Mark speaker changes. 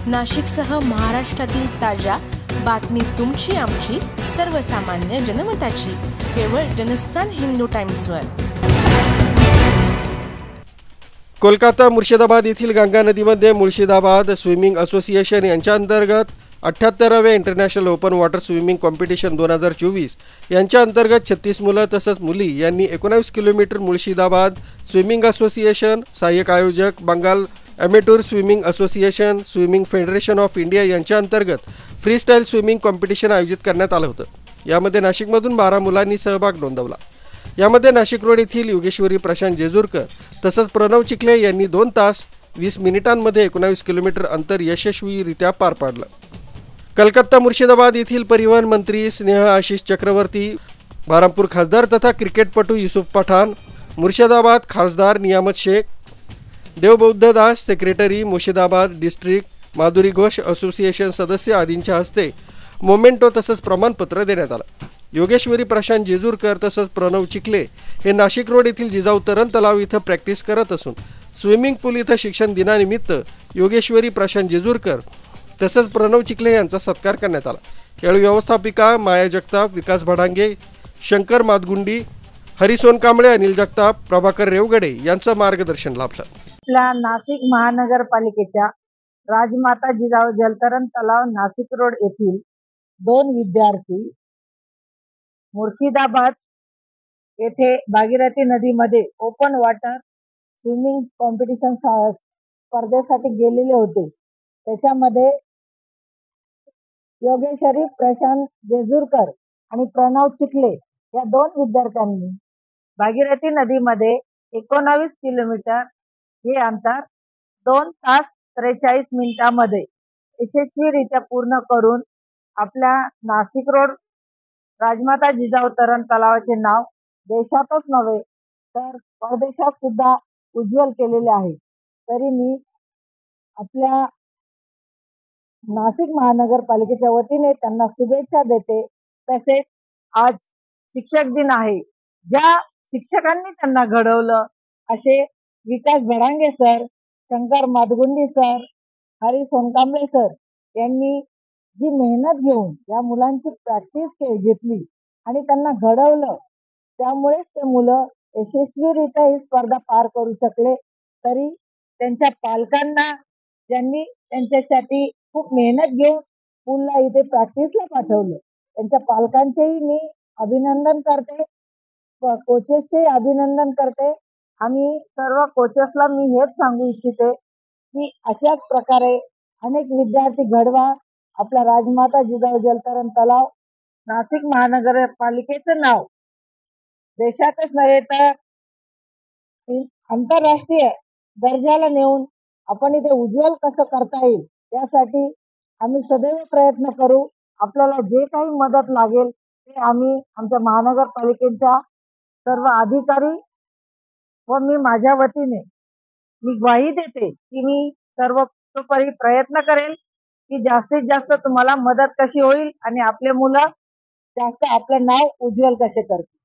Speaker 1: नाशिकसह महाराष्ट्रातील ताज्या बातमी तुमची आमची सर्वसामान्य जनमताची केवळ जनस्थान हिंदू टाइम्सवर।
Speaker 2: कोलकाता मुर्शिदाबाद येथील गंगा नदीमध्ये मुर्शिदाबाद स्विमिंग असोसिएशन यांच्या अंतर्गत 78व्या international open water swimming competition 2024 यांच्या अंतर्गत 36 मुलं तसंच मुली यांनी 19 किलोमीटर मुर्शिदाबाद स्विमिंग असोसिएशन, सहाय्यक आयोजक Bengal amateur swimming association, swimming federation of India यांच्या अंतर्गत फ्रीस्टाईल स्विमिंग कॉम्पिटिशन आयोजित करण्यात आलं होतं। यामध्ये नाशिकमधून 12 मुलांनी सहभाग नोंदवला। यामध्ये नाशिक रोड येथील योगेश्वरी प्रशांत जेजूरकर तसंच प्रणव चिखले यांनी 2 तास 20 मिनिटांमध्ये 19 किलोमीटर अंतर यशस्वीरित्या पार पाडलं। कलकत्ता मुर्शिदाबाद येथील परिवहन मंत्री स्नेह आशिष चक्रवर्ती, बहरामपूर खासदार तथा क्रिकेटपटू युसुफ पठाण, मुर्शिदाबाद खासदार Niyamat Sheikh, Debabauddha Das secretary Murshidabad district, Madhuri Ghosh association सदस्य आदींच्या हस्ते मोमेंटो तसंच प्रमाणपत्र देण्यात आलं। योगेश्वरी प्रशांत जेजूरकर तसंच प्रणव चिखले हे नाशिक रोड येथील जिजाऊ तरण तलाव इथं प्रॅक्टिस करत असून स्विमिंग पूल इथं शिक्षण दिनानिमित्त योगेश्वरी प्रशांत जेजूरकर तसंच प्रणव चिखले यांचा सत्कार करण्यात आला। यावेळी व्यवस्थापिका माया जगताप, विकास भडांगे, शंकर मादगुंडी, हरी सोनकांबळे, अनिल जगताप, प्रभाकर रेवगडे यांचं मार्गदर्शन लाभलं।
Speaker 3: आपल्या नाशिक महानगरपालिकेच्या राजमाता जिजाऊ जलतरण तलाव नाशिक रोड येथील 2 विद्यार्थी मुर्शिदाबाद येथे भागीरथी नदीमध्ये ओपन वॉटर स्विमिंग कॉम्पिटिशन स्पर्धेसाठी गेलेले होते। त्याच्यामध्ये योगेश्वरी प्रशांत जेजूरकर आणि प्रणव चिखले या 2 विद्यार्थ्यांनी भागीरथी नदीमध्ये 19 किलोमीटर हे अंतर 2 तास 43 मिनिटांमध्ये यशस्वीरित्या पूर्ण करून आपल्या नाशिक रोड राजमाता जिजाऊ तरण तलावाचे नाव देशातच नव्हे तर परदेशात सुद्धा उज्ज्वल केलेले आहे। तरी मी आपल्या नाशिक महानगरपालिकेच्या वतीने त्यांना शुभेच्छा देते। तसेच आज शिक्षक दिन आहे। ज्या शिक्षकांनी त्यांना घडवलं असे Vikas Bhadange sir, Shankar Madgundi sir, Hari Sonkamble sir यांनी जी मेहनत घेऊन या मुलांची प्रॅक्टिस घेतली आणि त्यांना घडवलं, त्यामुळेच ते मुलं यशस्वीरित्या ही स्पर्धा पार करू शकले। तरी त्यांच्या पालकांना ज्यांनी त्यांच्यासाठी खूप मेहनत घेऊन पूलला इथे प्रॅक्टिसला पाठवलं, त्यांच्या पालकांचेही मी अभिनंदन करते, कोचेसचे अभिनंदन करते। आम्ही सर्व कोचेसला मी हेच सांगू इच्छिते की अशाच प्रकारे अनेक विद्यार्थी घडवा। आपला राजमाता जिजाऊ जलतरण तलाव नाशिक महानगरपालिकेचं नाव देशातच नव्हे तर आंतरराष्ट्रीय दर्जाला नेऊन आपण इथे उज्ज्वल कसं करता येईल यासाठी आम्ही सदैव प्रयत्न करू। आपल्याला जे काही मदत लागेल ते आम्ही आमच्या महानगरपालिकेच्या सर्व अधिकारी व मी माझ्या वतीने मी ग्वाही देते की मी सर्वतोपरी प्रयत्न करेल की जास्तीत जास्त तुम्हाला मदत कशी होईल आणि आपले मुलं जास्त आपलं नाव उज्ज्वल कसे करतील।